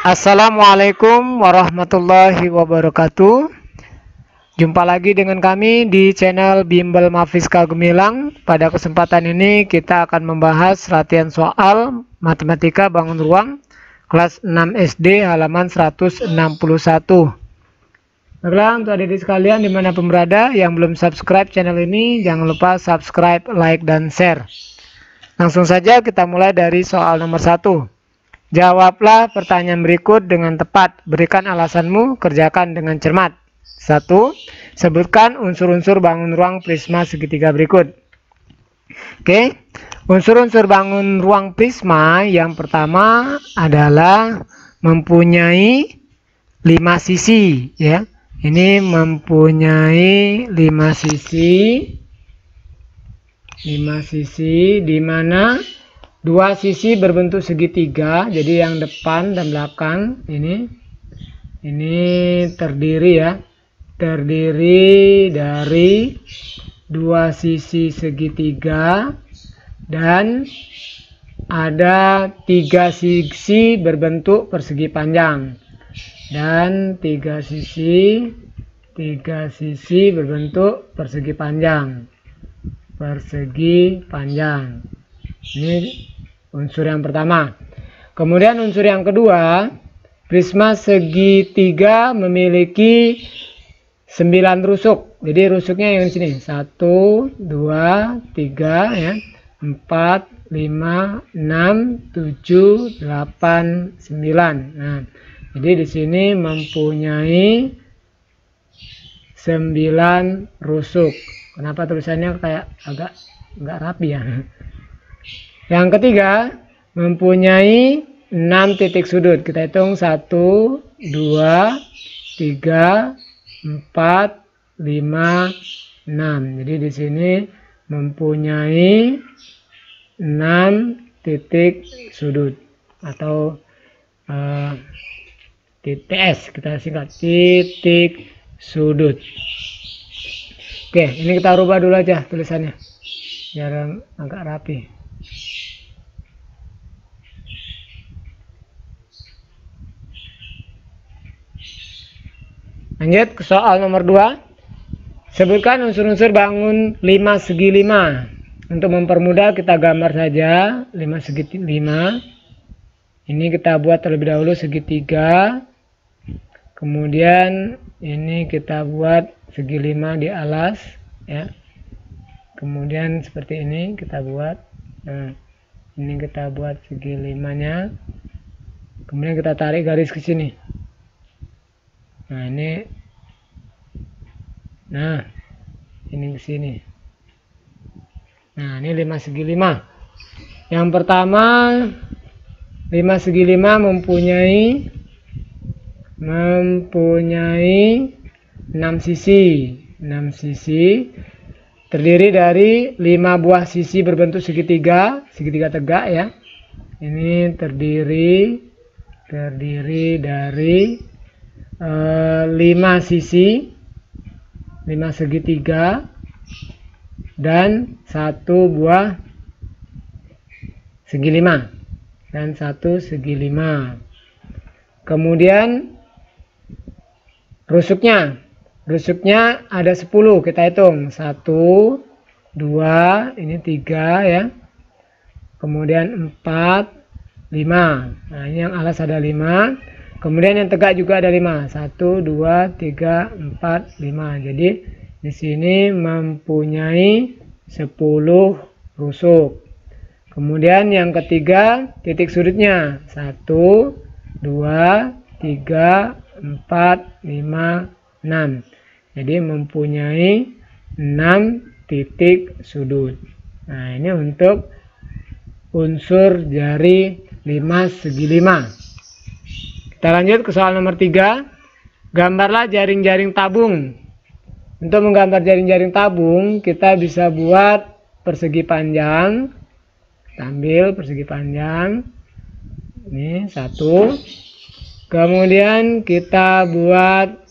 Assalamualaikum warahmatullahi wabarakatuh. Jumpa lagi dengan kami di channel Bimbel Mafiska Gemilang. Pada kesempatan ini kita akan membahas latihan soal matematika bangun ruang kelas 6 SD halaman 161. Baiklah, untuk adik-adik sekalian dimanapun berada yang belum subscribe channel ini, jangan lupa subscribe, like, dan share. Langsung saja kita mulai dari soal nomor 1. Jawablah pertanyaan berikut dengan tepat. Berikan alasanmu, kerjakan dengan cermat. 1. Sebutkan unsur-unsur bangun ruang prisma segitiga berikut. Oke. Unsur-unsur bangun ruang prisma yang pertama adalah mempunyai 5 sisi, ya. Ini mempunyai 5 sisi. 5 sisi di mana dua sisi berbentuk segitiga, jadi yang depan dan belakang ini terdiri dari dua sisi segitiga dan ada 3 sisi berbentuk persegi panjang dan 3 sisi berbentuk persegi panjang. Ini unsur yang pertama. Kemudian unsur yang kedua, prisma segitiga memiliki 9 rusuk. Jadi rusuknya yang di sini 1, 2, 3, ya, 4, 5, 6, 7, 8, 9. Nah, jadi di sini mempunyai 9 rusuk. Kenapa tulisannya kayak agak nggak rapi ya? Yang ketiga, mempunyai 6 titik sudut. Kita hitung 1, 2, 3, 4, 5, 6. Jadi di sini mempunyai 6 titik sudut atau TS, kita singkat titik sudut. Oke, ini kita rubah dulu aja tulisannya biar agak rapi. Lanjut ke soal nomor 2. Sebutkan unsur-unsur bangun 5 segi 5. Untuk mempermudah kita gambar saja 5 segi 5. Ini kita buat terlebih dahulu segitiga. Kemudian ini kita buat segi 5 di alas, ya. Kemudian seperti ini kita buat. Nah, ini kita buat segi 5-nya. Kemudian kita tarik garis ke sini. Nah, ini ke sini. Nah, ini 5 segi 5. Yang pertama, 5 segi 5 mempunyai 6 sisi. 6 sisi terdiri dari 5 buah sisi berbentuk segitiga tegak, ya. Ini terdiri dari 5 sisi, 5 segitiga dan 1 buah segi 5 dan 1 segi 5. Kemudian rusuknya ada 10, kita hitung 1, 2, ini 3, ya. Kemudian 4, 5. Nah, ini yang alas ada 5. Kemudian yang tegak juga ada 5. 1, 2, 3, 4, 5. Jadi di sini mempunyai 10 rusuk. Kemudian yang ketiga, titik sudutnya 1, 2, 3, 4, 5, 6. Jadi mempunyai 6 titik sudut. Nah, ini untuk unsur dari 5 segi 5. Kita lanjut ke soal nomor 3. Gambarlah jaring-jaring tabung. Untuk menggambar jaring-jaring tabung, kita bisa buat persegi panjang. Kita ambil persegi panjang. Ini 1. Kemudian kita buat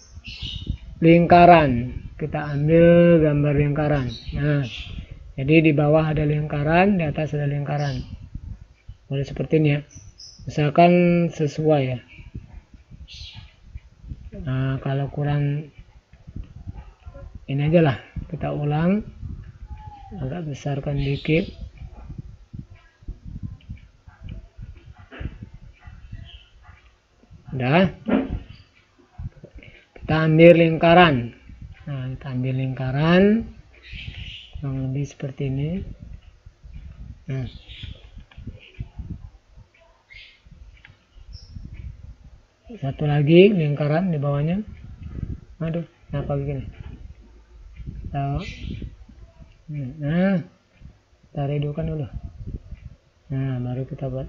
lingkaran. Kita ambil gambar lingkaran. Nah, jadi di bawah ada lingkaran, di atas ada lingkaran. Boleh seperti ini, ya. Misalkan sesuai, ya. Nah, kalau kurang ini aja lah, kita ulang, agak besarkan dikit. Udah, kita ambil lingkaran. Nah, kita ambil lingkaran kurang lebih seperti ini. Nah, satu lagi lingkaran di bawahnya. Aduh, kenapa begini? Tahu? Nah, kita redukan dulu. Nah, baru kita buat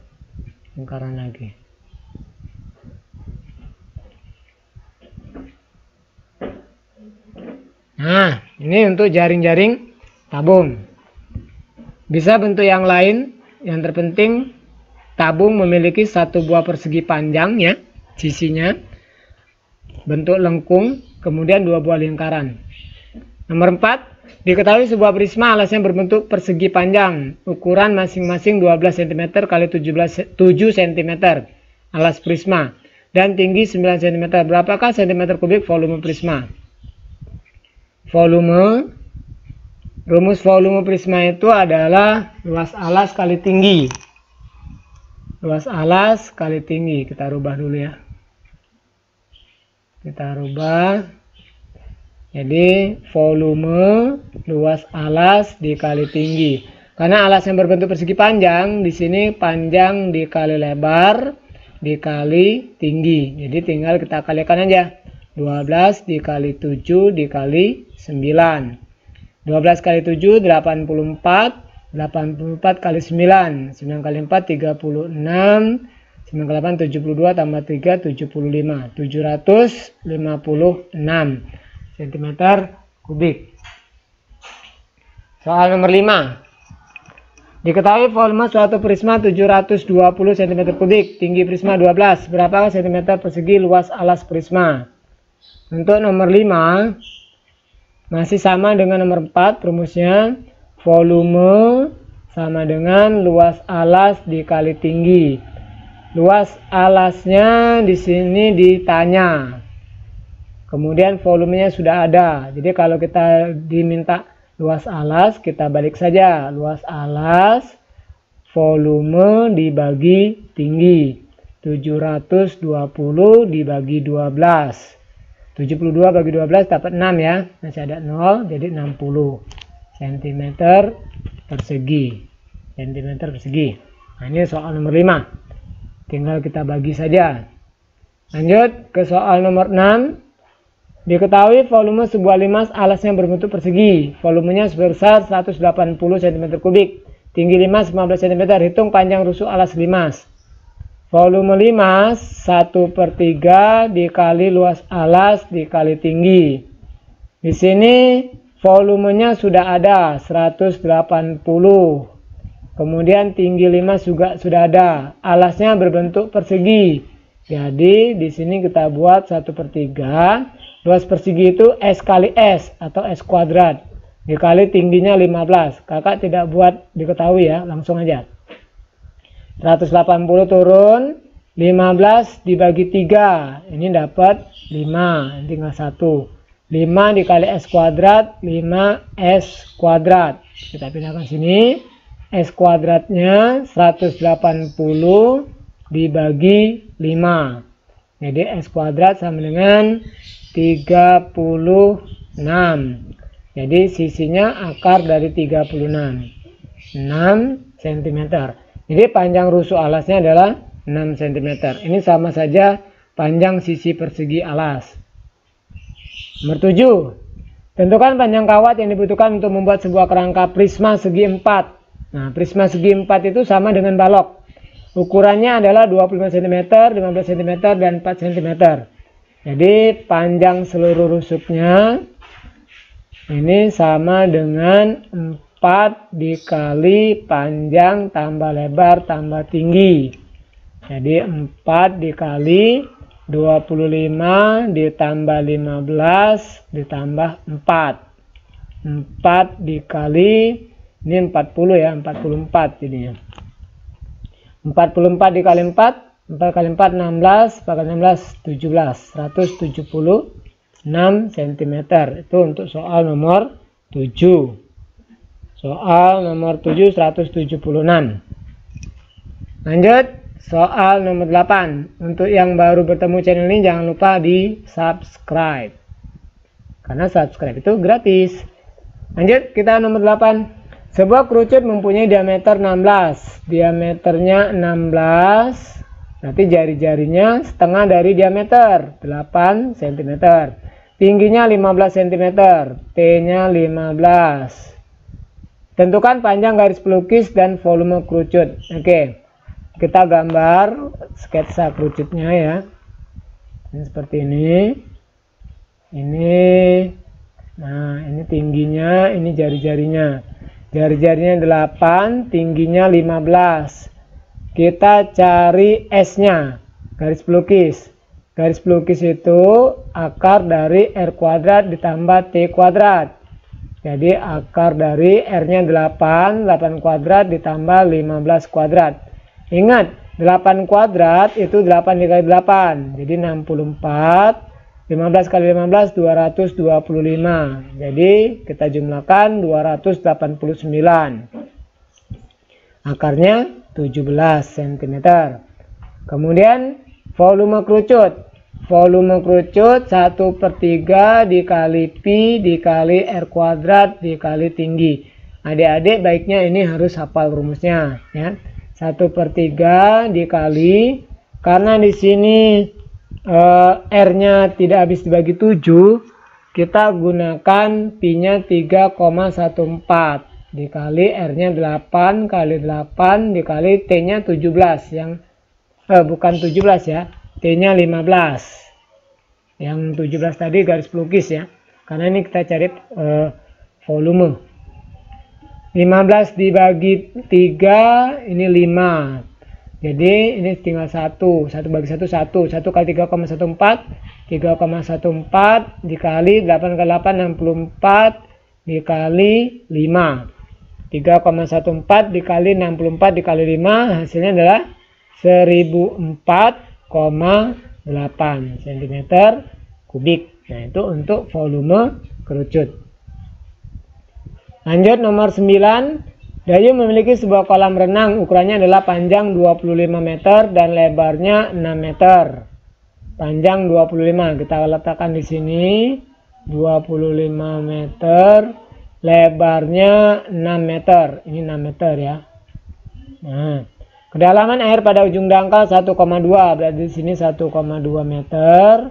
lingkaran lagi. Nah, ini untuk jaring-jaring tabung. Bisa bentuk yang lain, yang terpenting tabung memiliki satu buah persegi panjang ya, sisinya bentuk lengkung, kemudian dua buah lingkaran. Nomor 4, diketahui sebuah prisma alasnya berbentuk persegi panjang, ukuran masing-masing 12 cm x 7 cm alas prisma, dan tinggi 9 cm. Berapakah cm kubik volume prisma? Rumus volume prisma itu adalah luas alas kali tinggi. Luas alas kali tinggi. Kita rubah dulu ya. Kita rubah. Jadi volume luas alas dikali tinggi. Karena alas yang berbentuk persegi panjang, di sini panjang dikali lebar dikali tinggi. Jadi tinggal kita kalikan aja. 12 dikali 7 dikali 9. 12 kali 7 84, 84 kali 9, 9 kali 4 36, 9 kali 8 72 tambah 3 75, 756 cm kubik. Soal nomor 5. Diketahui volume suatu prisma 720 cm kubik, tinggi prisma 12. Berapa cm persegi luas alas prisma? Untuk nomor 5 masih sama dengan nomor 4 rumusnya, volume sama dengan luas alas dikali tinggi. Luas alasnya di sini ditanya. Kemudian volumenya sudah ada. Jadi kalau kita diminta luas alas, kita balik saja. Luas alas volume dibagi tinggi. 720 dibagi 12. 72 bagi 12 dapat 6 ya. Masih ada 0, jadi 60 cm persegi. Nah, ini soal nomor 5. Tinggal kita bagi saja. Lanjut ke soal nomor 6. Diketahui volume sebuah limas alasnya berbentuk persegi. Volumenya sebesar 180 cm kubik. Tinggi limas 15 cm. Hitung panjang rusuk alas limas. Volume limas 1/3 dikali luas alas dikali tinggi. Di sini volumenya sudah ada 180. Kemudian tinggi limas juga sudah ada. Alasnya berbentuk persegi. Jadi di sini kita buat 1/3. Luas persegi itu S kali S atau S kuadrat. Dikali tingginya 15. Kakak tidak buat diketahui ya, langsung aja. 180 turun, 15 dibagi 3, ini dapat 5, tinggal 1. 5 dikali S kuadrat, 5S kuadrat. Kita pindahkan sini, S kuadratnya 180 dibagi 5. Jadi S kuadrat sama dengan 36. Jadi sisinya akar dari 36, 6 cm. Jadi panjang rusuk alasnya adalah 6 cm. Ini sama saja panjang sisi persegi alas. Nomor 7. Tentukan panjang kawat yang dibutuhkan untuk membuat sebuah kerangka prisma segi 4. Nah, prisma segi 4 itu sama dengan balok. Ukurannya adalah 25 cm, 15 cm, dan 4 cm. Jadi panjang seluruh rusuknya ini sama dengan 4 dikali panjang tambah lebar tambah tinggi. Jadi 4 dikali 25 ditambah 15 ditambah 4. 4 dikali, ini 40 ya, 44 jadinya. 44 dikali 4 4 kali 4 16, 4 kali 16 17, 176 cm. Itu untuk soal nomor 7. Soal nomor 7 176. Lanjut soal nomor 8. Untuk yang baru bertemu channel ini jangan lupa di subscribe, karena subscribe itu gratis. Lanjut, kita nomor 8. Sebuah kerucut mempunyai diameter 16. Diameternya 16, berarti jari-jarinya setengah dari diameter 8 cm. Tingginya 15 cm, T-nya 15. Tentukan panjang garis pelukis dan volume kerucut. Oke, kita gambar sketsa kerucutnya ya. Ini seperti ini. Nah, ini tingginya, ini jari-jarinya. Jari-jarinya 8, tingginya 15. Kita cari S-nya, garis pelukis. Garis pelukis itu akar dari R kuadrat ditambah T kuadrat. Jadi akar dari R-nya 8 kuadrat ditambah 15 kuadrat. Ingat, 8 kuadrat itu 8 dikali 8. Jadi 64. 15 kali 15 225. Jadi kita jumlahkan 289. Akarnya 17 cm. Kemudian volume kerucut. Volume kerucut 1/3 dikali pi dikali R kuadrat dikali tinggi. Adik-adik baiknya ini harus hafal rumusnya ya. 1/3 dikali, karena di sini R-nya tidak habis dibagi 7, kita gunakan pi-nya 3,14 dikali R-nya 8 kali 8 dikali T-nya 17 yang bukan 17 ya. T-nya 15. Yang 17 tadi garis pelukis ya. Karena ini kita cari volume. 15 dibagi 3 ini 5. Jadi ini tinggal 1 bagi 1 1 kali 3,14 3,14 dikali 8 kali 8 64 dikali 5. 3,14 dikali 64 dikali 5 hasilnya adalah 1004,8 cm kubik. Nah, itu untuk volume kerucut. Lanjut nomor 9. Dayu memiliki sebuah kolam renang, ukurannya adalah panjang 25 meter dan lebarnya 6 meter. Panjang 25, kita letakkan di sini 25 meter, lebarnya 6 meter. Ini 6 meter ya. Nah, kedalaman air pada ujung dangkal 1,2, berarti di sini 1,2 meter.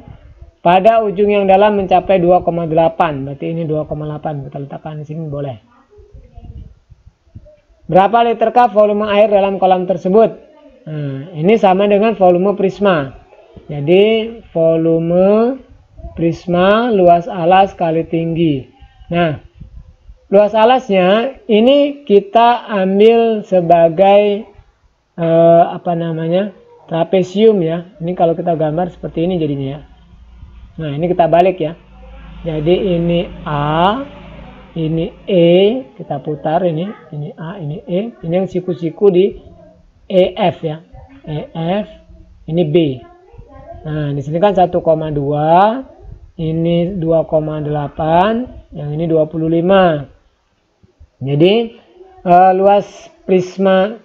Pada ujung yang dalam mencapai 2,8, berarti ini 2,8. Kita letakkan di sini boleh. Berapa literkah volume air dalam kolam tersebut? Nah, ini sama dengan volume prisma. Jadi volume prisma luas alas kali tinggi. Nah, luas alasnya ini kita ambil sebagai trapesium ya. Ini kalau kita gambar seperti ini jadinya ya. Nah, ini kita balik ya. Jadi ini A, ini E, kita putar ini A, ini E, ini yang siku-siku di EF ya, EF, ini B. Nah, di sini kan 1,2, ini 2,8, yang ini 25. Jadi luas prisma,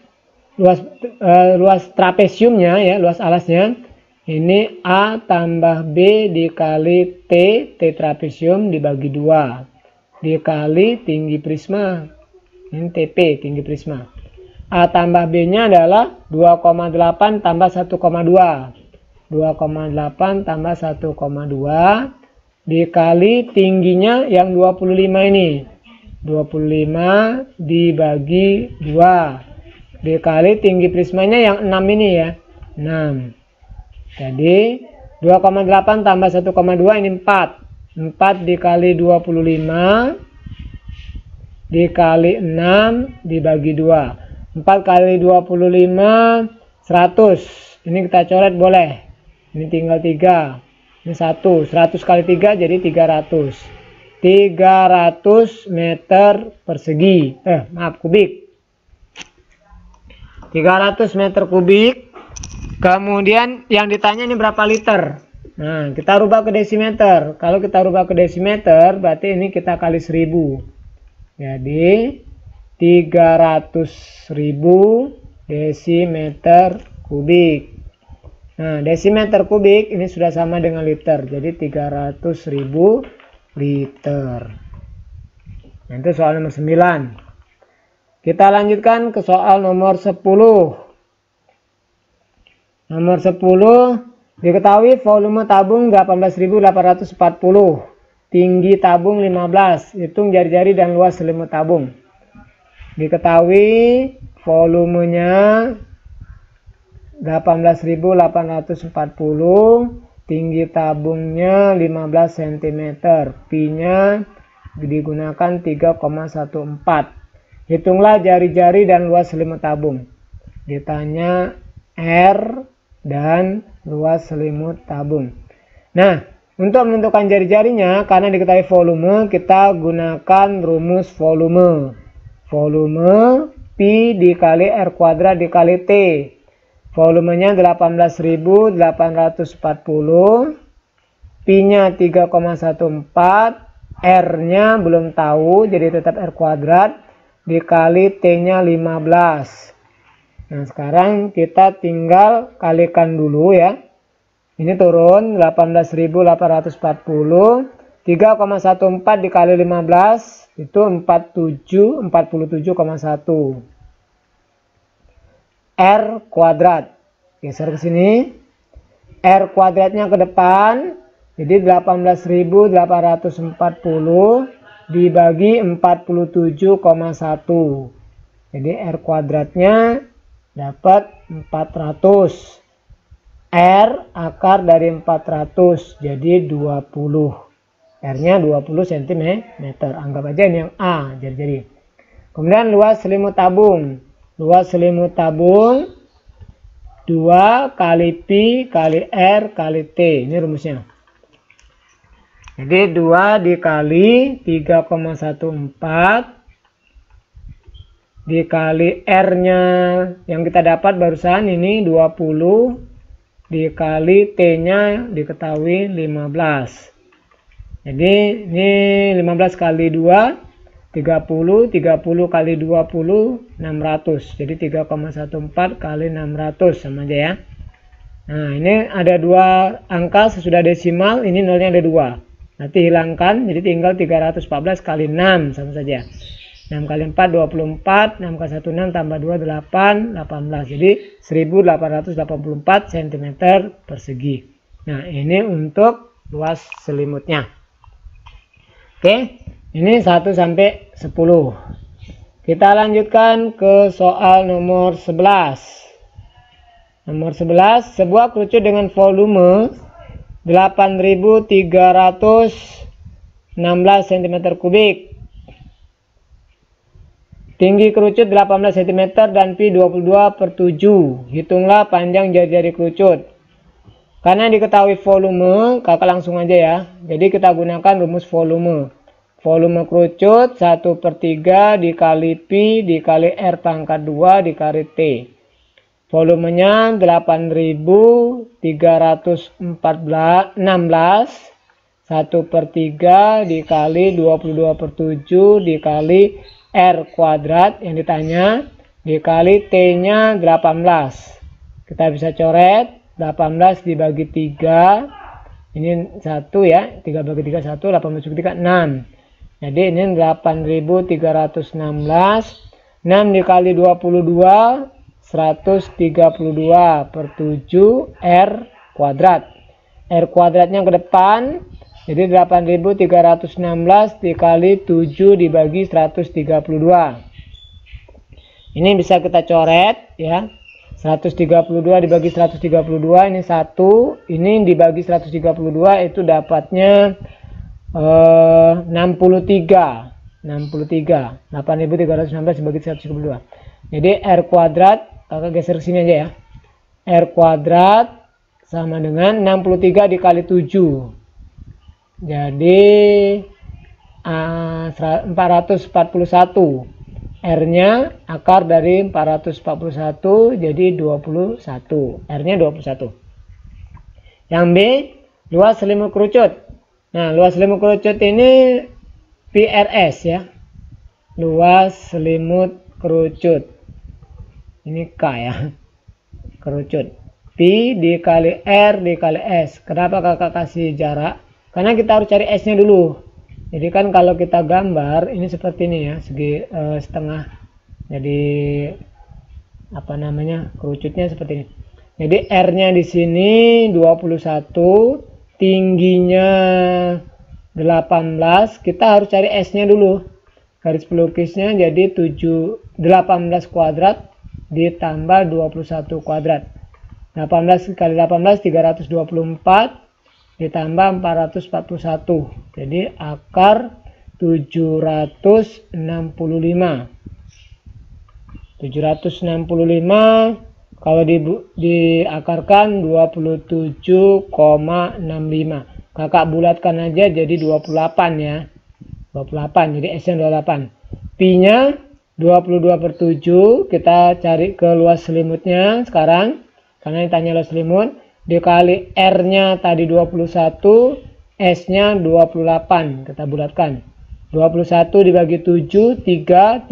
luas trapesiumnya ya, luas alasnya ini A tambah B dikali T trapesium dibagi 2. Dikali tinggi prisma, ini TP tinggi prisma. A tambah B nya adalah 2,8 tambah 1,2, 2,8 tambah 1,2 dikali tingginya yang 25 ini, 25 dibagi 2 dikali tinggi prismanya yang 6 ini ya, 6. Jadi 2,8 tambah 1,2 ini 4. 4 dikali 25 dikali 6 dibagi 2. 4 kali 25 100. Ini kita coret boleh. Ini tinggal 3. Ini 1. 100 kali 3 jadi 300. 300 meter persegi. Kubik. 300 meter kubik Kemudian yang ditanya ini berapa liter. Nah, kita rubah ke desimeter. Kalau kita rubah ke desimeter, berarti ini kita kali 1000. Jadi 300.000 desimeter kubik. Nah, desimeter kubik ini sudah sama dengan liter. Jadi 300.000 liter. Nah, itu soal nomor 9. Kita lanjutkan ke soal nomor 10. Nomor 10, diketahui volume tabung 18.840, tinggi tabung 15, hitung jari-jari dan luas selimut tabung. Diketahui volumenya 18.840, tinggi tabungnya 15 cm, pi-nya digunakan 3,14. Hitunglah jari-jari dan luas selimut tabung. Ditanya R dan luas selimut tabung. Nah, untuk menentukan jari-jarinya, karena diketahui volume, kita gunakan rumus volume. Volume pi dikali R kuadrat dikali T. Volumenya 18.840, pi-nya 3,14, R-nya belum tahu, jadi tetap R kuadrat, dikali T-nya 15. Nah, sekarang kita tinggal kalikan dulu ya. Ini turun 18.840, 3,14 dikali 15 itu 47,1. R kuadrat. Geser ke sini. R kuadratnya ke depan. Jadi 18.840 dibagi 47,1. Jadi R kuadratnya dapat 400. R akar dari 400 jadi 20. R-nya 20 cm. Anggap aja ini yang A, jadi. Kemudian luas selimut tabung. Luas selimut tabung 2 kali pi kali R kali T. Ini rumusnya. Jadi 2 dikali 3,14 dikali R-nya yang kita dapat barusan ini 20 dikali T-nya diketahui 15. Jadi ini 15 kali 2 30, 30 kali 20 600. Jadi 3,14 kali 600 sama aja ya. Nah, ini ada dua angka sesudah desimal, ini nolnya ada 2. Nanti hilangkan, jadi tinggal 314 kali 6 sama saja. 6 kali 4 24, 6 kali 1 6 tambah 2 8, 18. Jadi 1884 cm persegi. Nah, ini untuk luas selimutnya. Oke, ini 1 sampai 10. Kita lanjutkan ke soal nomor 11. Nomor 11, sebuah kerucut dengan volume 8.316 cm kubik. Tinggi kerucut 18 cm dan pi 22/7. Hitunglah panjang jari-jari kerucut. Karena diketahui volume, kakak langsung aja ya. Jadi kita gunakan rumus volume. Volume kerucut 1/3 dikali pi dikali R pangkat 2 dikali T. Volumenya 8.316. 1/3 dikali 22/7 dikali R kuadrat yang ditanya dikali T-nya 18. Kita bisa coret 18 dibagi 3. Ini 1 ya. 3 bagi 3 1, 18 bagi 3 6. Jadi ini 8.316. 6 dikali 22 132/7 R kuadrat. R kuadratnya ke depan. Jadi 8.316 dikali 7 dibagi 132. Ini bisa kita coret ya. 132 dibagi 132 ini 1. Ini dibagi 132 itu dapatnya 63. 8.316 dibagi 132. Jadi R kuadrat, kakak geser ke sini aja ya. R kuadrat sama dengan 63 dikali 7. Jadi 441. R-nya akar dari 441 jadi 21. R-nya 21. Yang B, luas selimut kerucut. Nah, luas selimut kerucut ini PRS ya. Luas selimut kerucut. Ini K ya. Kerucut. P dikali R dikali S. Kenapa kakak kasih jarak? Karena kita harus cari S-nya dulu. Jadi kan kalau kita gambar ini seperti ini ya, segi setengah. Jadi apa namanya? Kerucutnya seperti ini. Jadi R-nya di sini 21, tingginya 18. Kita harus cari S-nya dulu. Garis pelukisnya jadi 18 kuadrat ditambah 21 kuadrat. 18 kali 18 324 ditambah 441. Jadi akar 765. 765 kalau diakarkan 27,65. Kakak bulatkan aja jadi 28 ya. 28 jadi S nya 28. Pi-nya 22/7. Kita cari ke luas selimutnya sekarang. Karena ditanya luas selimut. Dikali R-nya tadi 21, S-nya 28. Kita bulatkan. 21 dibagi 7, 3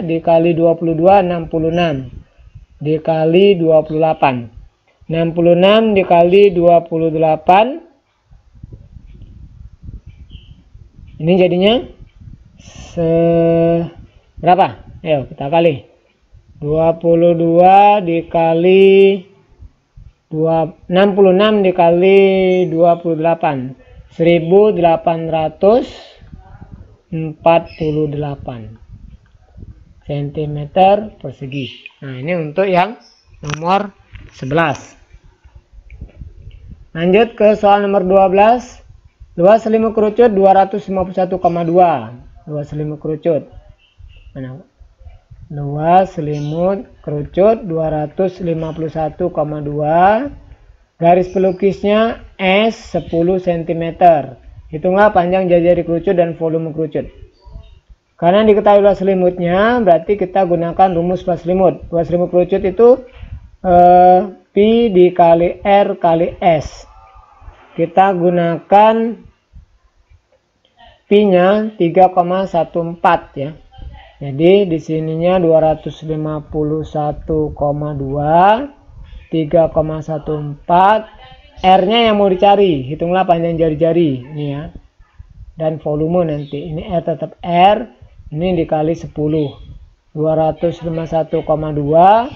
dikali 22, 66. Dikali 28. 66 dikali 28. Ini jadinya berapa? Ayo kita kali. 22 dikali 66 dikali 28. 1848 cm persegi. Nah, ini untuk yang nomor 11. Lanjut ke soal nomor 12. Luas selimut kerucut 251,2. Luas selimut kerucut. Mana? Luas selimut kerucut 251,2. Garis pelukisnya S 10 cm. Hitunglah panjang jari-jari kerucut dan volume kerucut. Karena diketahui luas selimutnya, berarti kita gunakan rumus luas selimut. Luas selimut kerucut itu Pi dikali R kali S. Kita gunakan Pi-nya 3,14 ya. Jadi di sininya 251,2, 3,14. R-nya yang mau dicari, hitunglah panjang jari-jari ini ya. Dan volume nanti. Ini R tetap R, ini dikali 10. 251,2.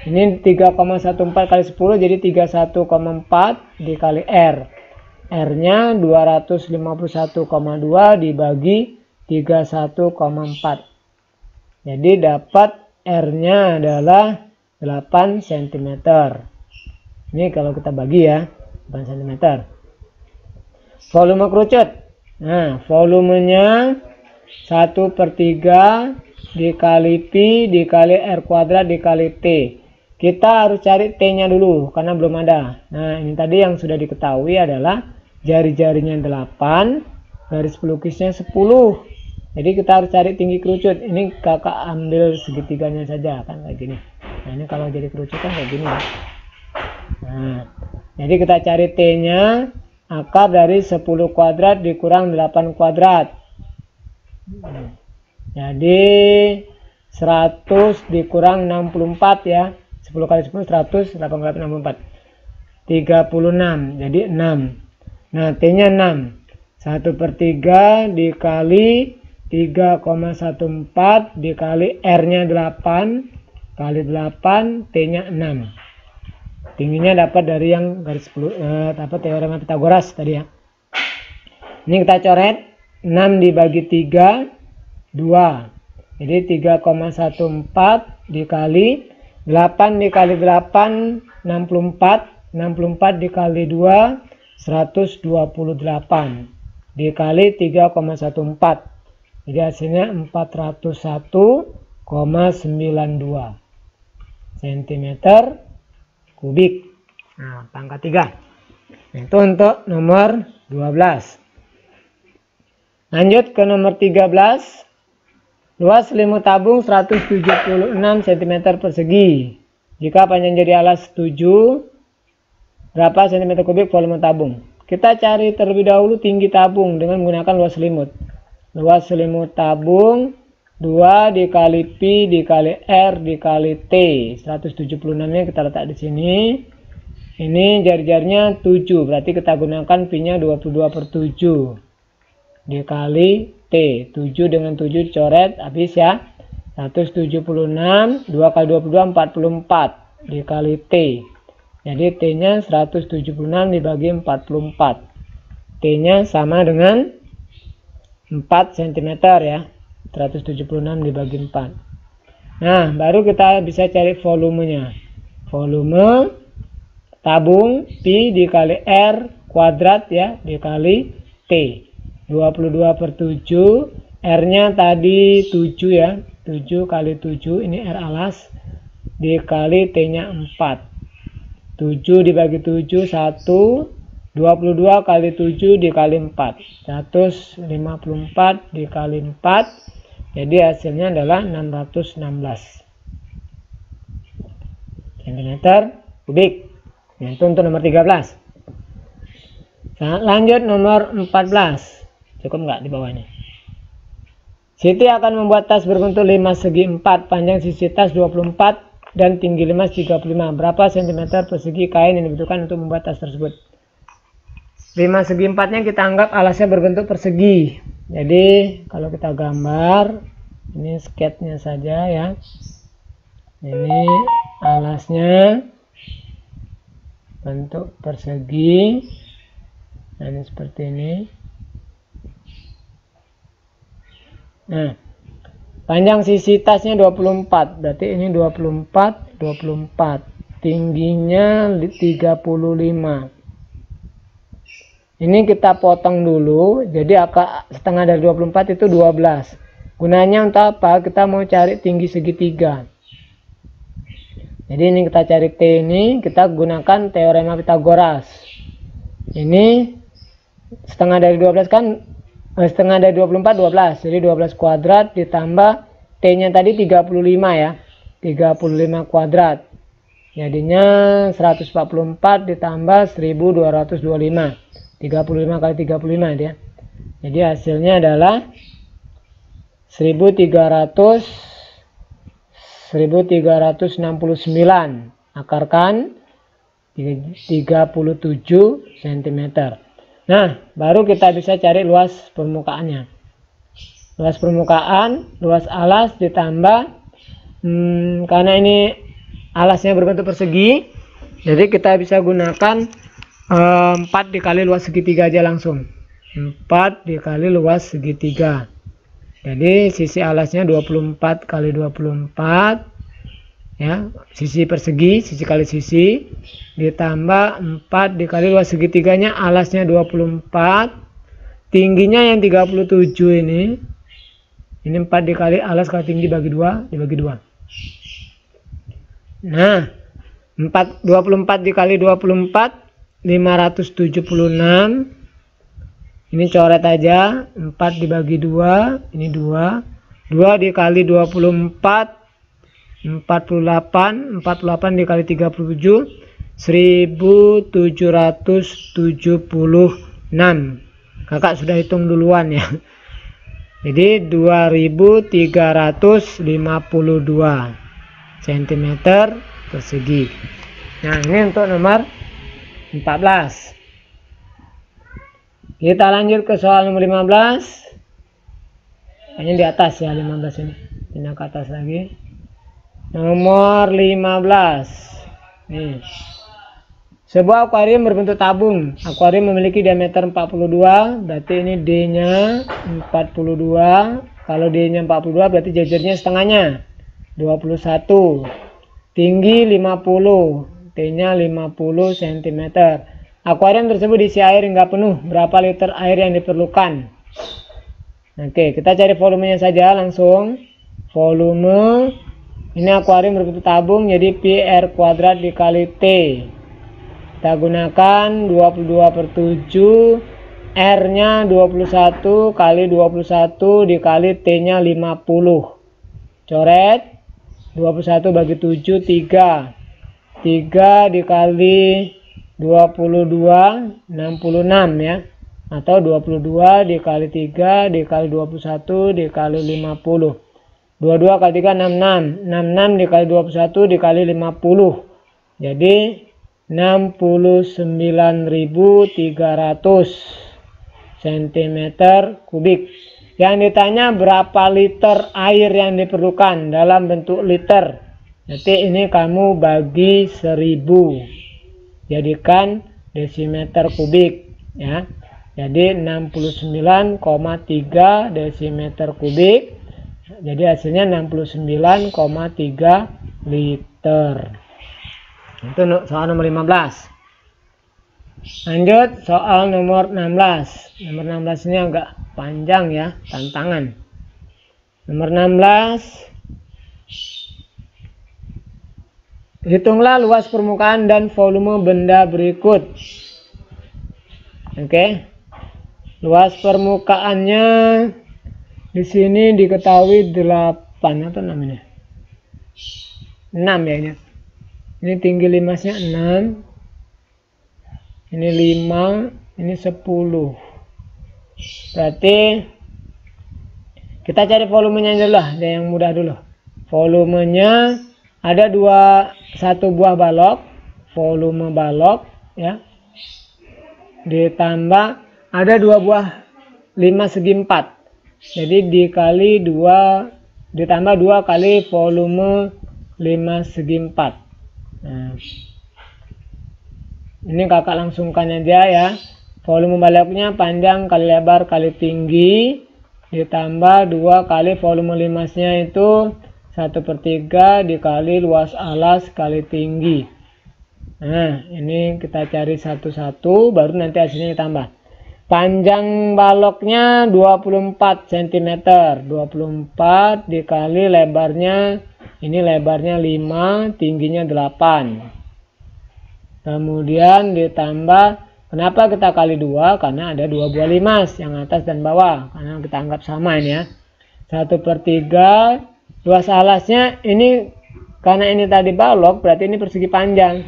Ini 3,14 kali 10 jadi 31,4 dikali R. R-nya 251,2 dibagi 31,4. Jadi dapat R-nya adalah 8 cm. Ini kalau kita bagi ya, 8 cm. Volume kerucut. Nah, volumenya 1/3 dikali Pi dikali R kuadrat dikali T. Kita harus cari T-nya dulu karena belum ada. Nah, ini tadi yang sudah diketahui adalah jari-jarinya 8, garis pelukisnya 10. Jadi kita harus cari tinggi kerucut. Ini kakak ambil segitiganya saja kan kayak gini. Nah, ini kalau jadi kerucut kan kayak gini ya. Nah, jadi kita cari T-nya, akar dari 10 kuadrat dikurang 8 kuadrat. Jadi 100 dikurang 64 ya. 10 kali 10 100, 8 kali 64. 36, jadi 6. Nah, T-nya 6. 1/3 dikali 3,14 dikali R-nya 8 kali 8, T-nya 6. Tingginya dapat dari yang garis dapat teorema Pythagoras tadi ya. Ini kita coret 6 dibagi 3 2. Jadi 3,14 dikali 8 dikali 8 64. 64 dikali 2 128 dikali 3,14. Jadi hasilnya 401,92 cm kubik. Nah, pangkat 3. Itu untuk nomor 12. Lanjut ke nomor 13. Luas selimut tabung 176 cm persegi. Jika panjang jadi alas 7, berapa cm kubik volume tabung? Kita cari terlebih dahulu tinggi tabung dengan menggunakan luas selimut. Luas selimut tabung 2 dikali Pi dikali R dikali T. 176-nya kita letak di sini. Ini jari-jarinya 7, berarti kita gunakan Pi-nya 22/7 dikali T. 7 dengan 7 coret, habis ya. 176, 2 kali 22, 44 dikali T. Jadi T-nya 176 dibagi 44. T-nya sama dengan 4 cm ya. 176 dibagi 4. Nah, baru kita bisa cari volumenya. Volume tabung Pi dikali R kuadrat ya, dikali T. 22/7. R-nya tadi 7 ya. 7 kali 7, ini R alas, dikali T-nya 4. 7 dibagi 7, 1. 22 kali 7 dikali 4. 154 dikali 4. Jadi hasilnya adalah 616 cm kubik. Nah, itu untuk nomor 13. Nah, lanjut nomor 14. Cukup nggak di bawahnya? Siti akan membuat tas berbentuk 5 segi 4, panjang sisi tas 24 dan tinggi limas 35. Berapa cm persegi kain yang dibutuhkan untuk membuat tas tersebut? 5 segi 4-nya kita anggap alasnya berbentuk persegi. Jadi kalau kita gambar, ini sketnya saja ya. Ini alasnya bentuk persegi. Nah, ini seperti ini. Nah, panjang sisi tasnya 24, berarti ini 24, 24. Tingginya 35. Ini kita potong dulu, jadi setengah dari 24 itu 12. Gunanya untuk apa? Kita mau cari tinggi segitiga. Jadi ini kita cari T ini, kita gunakan teorema Pitagoras. Ini setengah dari 12 kan, setengah dari 24 12. Jadi 12 kuadrat ditambah T-nya tadi 35 ya. 35 kuadrat. Jadinya 144 ditambah 1225. 35 kali 35 dia. Jadi hasilnya adalah 1369. Akarkan 37 cm. Nah, baru kita bisa cari luas permukaannya. Luas permukaan, luas alas ditambah, karena ini alasnya berbentuk persegi, jadi kita bisa gunakan 4 dikali luas segitiga aja langsung. 4 dikali luas segitiga. Jadi sisi alasnya 24 kali 24 ya, sisi persegi, sisi kali sisi, ditambah 4 dikali luas segitiganya, alasnya 24, tingginya yang 37 ini 4 dikali alas kali tinggi bagi 2 dibagi 2. Nah, 24 dikali 24 576. Ini coret aja, 4 dibagi 2, ini 2. 2 dikali 24 48 dikali 37 1776. Kakak sudah hitung duluan ya. Jadi 2352 cm persegi. Nah, ini untuk nomor 14. Kita lanjut ke soal nomor 15. Hanya di atas ya, 15 ini. Pindah ke atas lagi. Nomor 15. Nih. Sebuah akuarium berbentuk tabung. Akuarium memiliki diameter 42, berarti ini D-nya 42. Kalau D-nya 42 berarti jajarnya setengahnya 21. Tinggi 50, T-nya 50 cm. Akuarium tersebut diisi air hingga penuh. Berapa liter air yang diperlukan? Oke, kita cari volumenya saja langsung. Volume, ini akuarium berbentuk tabung, jadi Pi R kuadrat dikali T. Kita gunakan 22/7. R-nya 21 kali 21 dikali T-nya 50. Coret. 21 bagi 7, 3. 3 dikali 22, 66 ya. Atau 22 dikali 3 dikali 21 dikali 50. 22 kali 3, 66. 66 dikali 21 dikali 50. Jadi 69.300 cm kubik. Yang ditanya berapa liter air yang diperlukan dalam bentuk liter. Nanti ini kamu bagi 1000. Jadikan desimeter kubik ya. Jadi 69,3 desimeter kubik. Jadi hasilnya 69,3 liter. Itu soal nomor 15. Lanjut soal nomor 16. Nomor 16 ini agak panjang ya, tantangan. Nomor 16. Hitunglah luas permukaan dan volume benda berikut. Oke. Luas permukaannya di sini diketahui 8 atau 6 ini. 6 ya ini. Ini tinggi limasnya 6. Ini 5, ini 10. Berarti kita cari volumenya dulu lah, yang mudah dulu. Volumenya ada satu buah balok, volume balok ya. Ditambah ada 2 buah 5 segi 4. Jadi dikali 2 ditambah 2 kali volume 5 segi 4. Nah, ini kakak langsungkan aja ya. Volume baloknya panjang kali lebar kali tinggi ditambah 2 kali volume limasnya itu 1/3 dikali luas alas kali tinggi. Nah, ini kita cari satu-satu baru nanti hasilnya ditambah. Panjang baloknya 24 cm. 24 dikali lebarnya, ini lebarnya 5, tingginya 8. Kemudian ditambah, kenapa kita kali 2? Karena ada 2 buah limas, yang atas dan bawah. Karena kita anggap sama ini ya. 1/3 luas alasnya ini, karena ini tadi balok, berarti ini persegi panjang.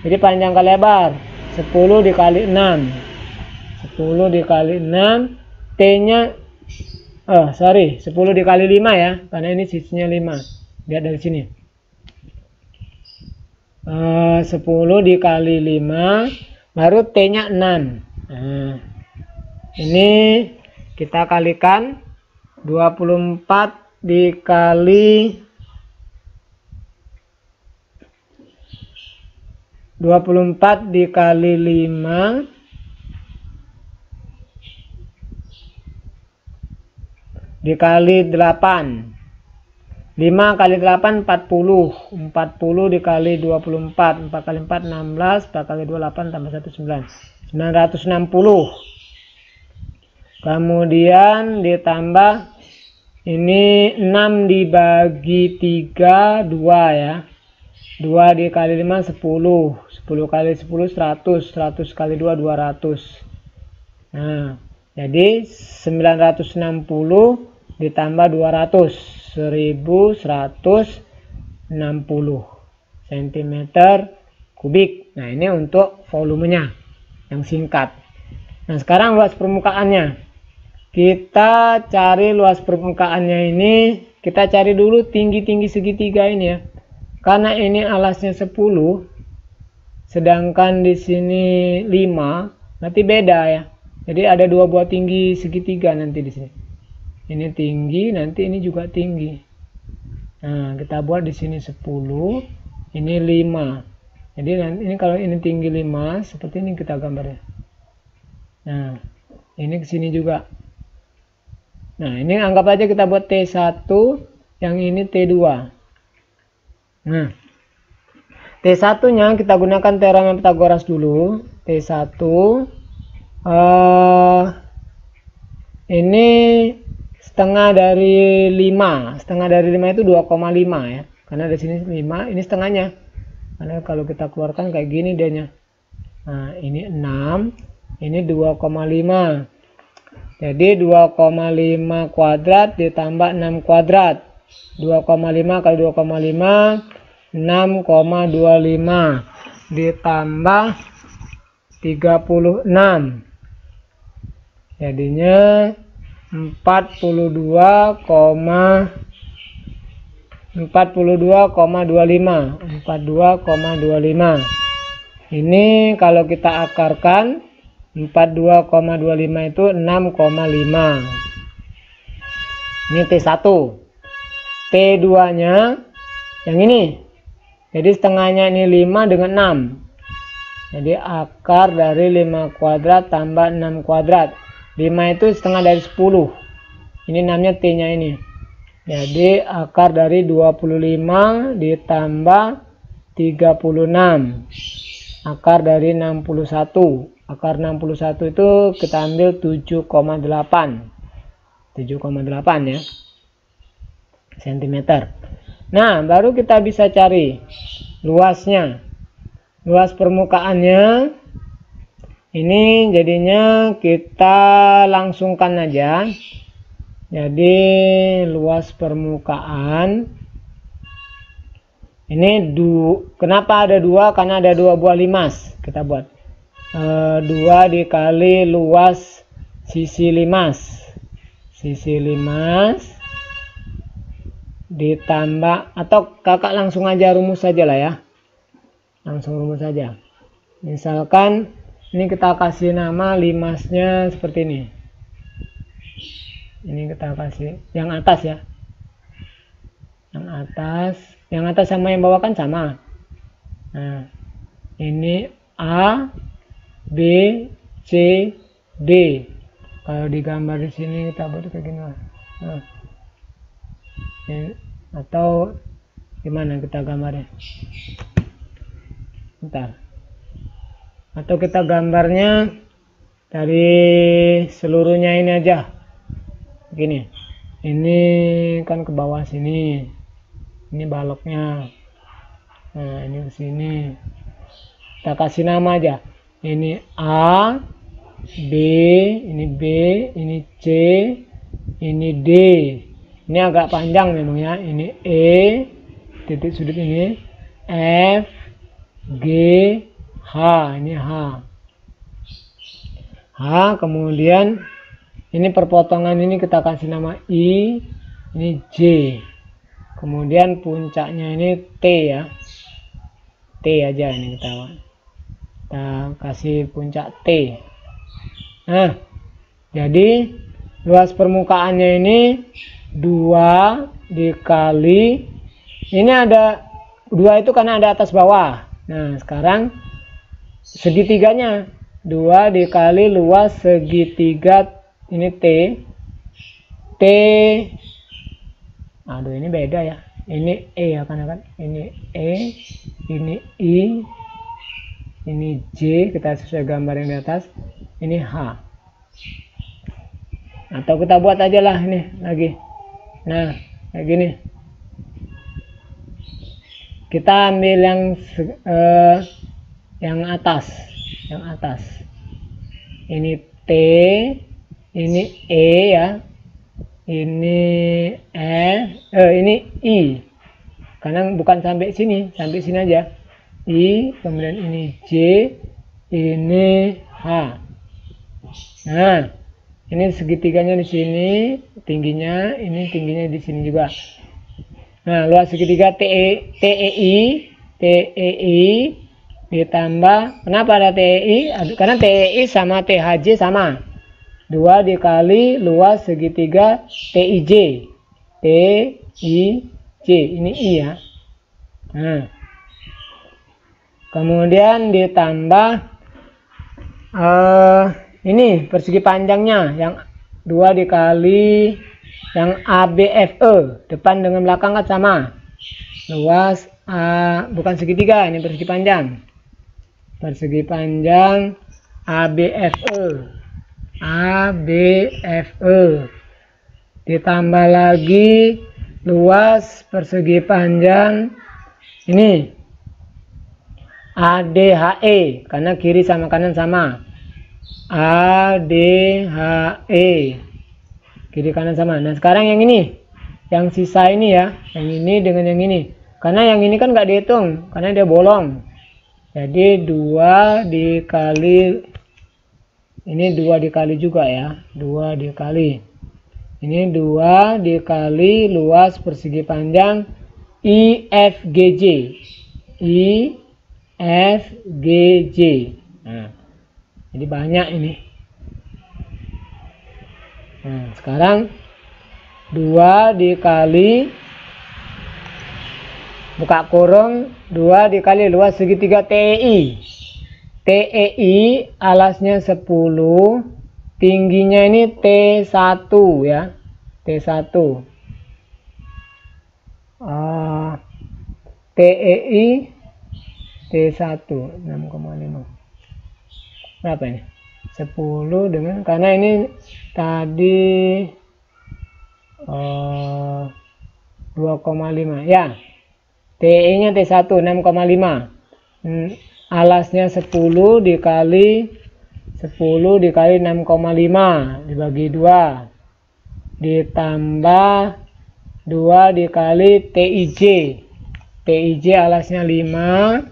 Jadi panjang kali lebar, 10 dikali 6. 10 dikali 6, T-nya 10 dikali 5 ya, karena ini sisinya 5. Lihat dari sini. 10 dikali 5, baru T-nya 6. Nah, ini kita kalikan 24 dikali 24 dikali 5 dikali 8. 5 kali 8 40. 40 dikali 24. 4 kali 4 16. 4 kali 2 8 tambah 1 9. 960. Kemudian ditambah ini 6 dibagi 3 2 ya. 2 dikali 5 10. 10 kali 10 100. 100 kali 2 200. Nah, jadi 960 ditambah 200, 1160 cm kubik. Nah, ini untuk volumenya yang singkat. Nah, sekarang luas permukaannya. Kita cari luas permukaannya ini, kita cari dulu tinggi-tinggi segitiga ini ya. Karena ini alasnya 10, sedangkan di sini 5, nanti beda ya. Jadi ada 2 buah tinggi segitiga nanti di sini. Ini tinggi, nanti ini juga tinggi. Nah, kita buat di sini 10, ini 5. Jadi nanti ini kalau ini tinggi 5, seperti ini kita gambarnya. Nah, ini ke sini juga. Nah, ini anggap aja kita buat T1, yang ini T2. Nah, T1-nya kita gunakan teorema Pythagoras dulu. T1 ini setengah dari 5. Setengah dari 5 itu 2,5 ya. Karena di sini 5, ini setengahnya. Karena kalau kita keluarkan kayak gini dianya. Nah, ini 6, ini 2,5. Jadi 2,5 kuadrat ditambah 6 kuadrat. 2,5 kali 2,5 6,25 ditambah 36. Jadinya 42,25. 42,25. Ini kalau kita akarkan 42,25 itu 6,5. Ini T1. T2 nya yang ini. Jadi setengahnya ini 5 dengan 6. Jadi akar dari 5 kuadrat tambah 6 kuadrat. 5 itu setengah dari 10. Ini 6 nya T nya ini. Jadi akar dari 25 ditambah 36. Akar dari 61. Akar 61 itu kita ambil 7,8. 7,8 ya. Sentimeter. Nah, baru kita bisa cari luasnya. Luas permukaannya ini jadinya kita langsungkan aja. Jadi luas permukaan ini kenapa ada 2? Karena ada 2 buah limas. Kita buat 2 dikali luas sisi limas. Sisi limas ditambah, atau kakak langsung aja rumus saja lah ya. Langsung rumus saja. Misalkan ini kita kasih nama limasnya seperti ini. Ini kita kasih yang atas ya. Yang atas sama yang bawah kan sama. Nah, ini A, B, C, D. Kalau digambar di sini kita buat kayak gini lah. Nah. Atau gimana kita gambarnya? Bentar. Atau kita gambarnya dari seluruhnya ini aja. Begini. Ini kan ke bawah sini. Ini baloknya. Nah, ini ke sini. Kita kasih nama aja. Ini A, B, ini B, ini C, ini D. Ini agak panjang memang ya. Ini E, titik sudut ini, F, G, H. Ini H. H, kemudian ini perpotongan ini kita kasih nama I, ini J. Kemudian puncaknya ini T ya. T aja ini kita kasih puncak T. Nah, jadi luas permukaannya ini 2 dikali, ini ada 2 itu karena ada atas bawah. Nah, sekarang segitiganya 2 dikali luas segitiga ini T. Aduh, ini beda ya. Ini E ya kan? Ini E, ini I, ini J, kita sesuai gambar yang di atas. Ini H. Atau kita buat aja lah ini lagi. Nah, kayak gini. Kita ambil yang atas, Ini T, ini E ya. Ini ini I. Karena bukan sampai sini aja. I, kemudian ini J, ini H. Nah, ini segitiganya di sini, tingginya, ini tingginya di sini juga. Nah, luas segitiga TEI ditambah, kenapa ada TEI? Karena TEI sama THJ sama. 2 dikali luas segitiga TIJ. TIJ, ini I ya. Nah, kemudian ditambah ini persegi panjangnya yang 2 dikali yang ABFE, depan dengan belakang kan sama. Luas bukan segitiga, ini persegi panjang. Persegi panjang ABFE. Ditambah lagi luas persegi panjang ini ADHE, karena kiri sama kanan sama. A, D, H, E. Kiri kanan sama. Nah sekarang yang ini, yang sisa ini ya, yang ini dengan yang ini. Karena yang ini kan nggak dihitung, karena dia bolong. Jadi 2 dikali, ini 2 dikali juga ya, 2 dikali. Ini 2 dikali luas persegi panjang IFGJ. IFGJ. Nah, jadi banyak ini. Nah, sekarang 2 dikali, buka kurung, 2 dikali luas segitiga TEI. TEI alasnya 10, tingginya ini T1 ya. T1. TEI T1 6,5. Berapa ini? 10 dengan, karena ini tadi 2,5 ya. TE nya T1 6,5. Alasnya 10 dikali 6,5 dibagi 2 ditambah 2 dikali TIJ. TIJ alasnya 5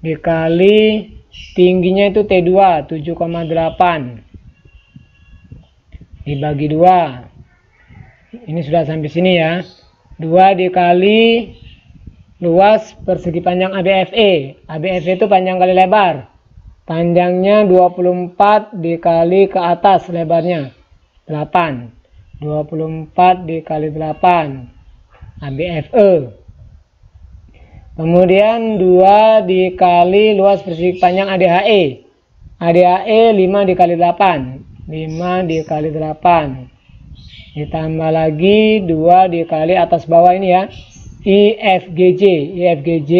dikali tingginya itu T2 7,8 dibagi 2. Ini sudah sampai sini ya. 2 dikali luas persegi panjang ABFE. ABFE itu panjang kali lebar. Panjangnya 24 dikali ke atas lebarnya 8. 24 dikali 8 ABFE. Kemudian 2 dikali luas persegi panjang ADHE. ADHE 5 dikali 8. 5 dikali 8. Ditambah lagi 2 dikali atas bawah ini ya. IFGJ. IFGJ.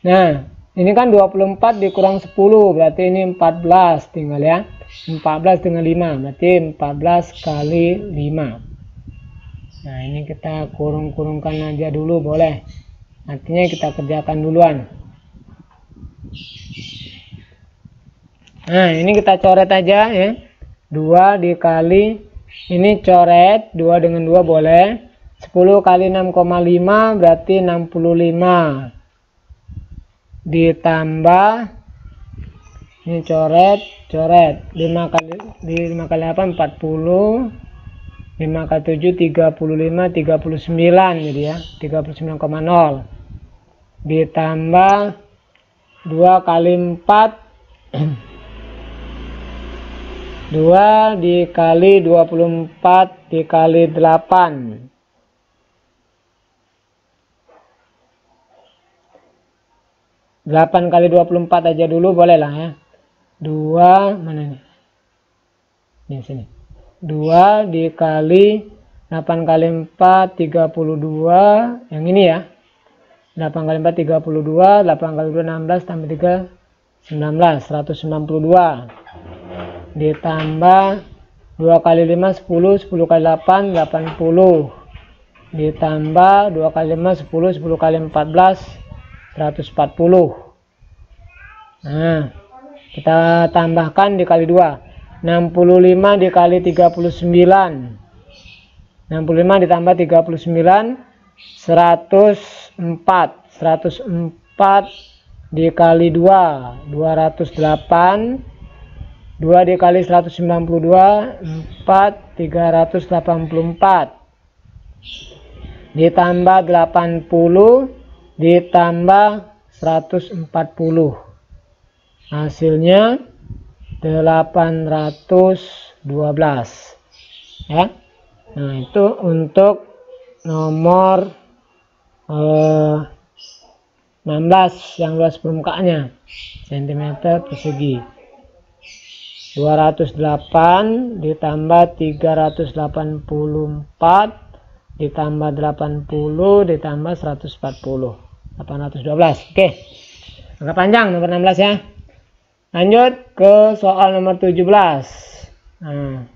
Nah, ini kan 24 dikurang 10. Berarti ini 14 tinggal ya. 14 dengan 5. Berarti 14 kali 5. Nah, ini kita kurung-kurungkan aja dulu boleh. Artinya kita kerjakan duluan. Nah, ini kita coret aja ya. 2 dikali, ini coret 2 dengan 2 boleh. 10 kali 6,5 berarti 65. Ditambah, ini coret 5 kali 8 40. 5 kali 7 35, 39 jadi ya. 39,0. Ditambah 2 kali 4 2 dikali 24 dikali 8. 8 kali 24 aja dulu boleh lah ya. 2 mana nih? Di sini. 2 dikali 8 kali 4 32, yang ini ya. 8 kali 4 32, 8 kali 2 16 tambah 3 19, 192. Ditambah 2 kali 5 10, 10 kali 8 80. Ditambah 2 kali 5 10, 10 kali 14 140. Nah, kita tambahkan dikali 2. 65 dikali 39. 65 ditambah 39 104. 104 dikali 2 208. 2 dikali 192 4 384. Ditambah 80 ditambah 140. Hasilnya 812 ya. Nah, itu untuk nomor 16 yang luas permukaannya cm persegi. 208 ditambah 384 ditambah 80 ditambah 140, 812. Oke, agak panjang nomor 16 ya. Lanjut ke soal nomor 17. Nah,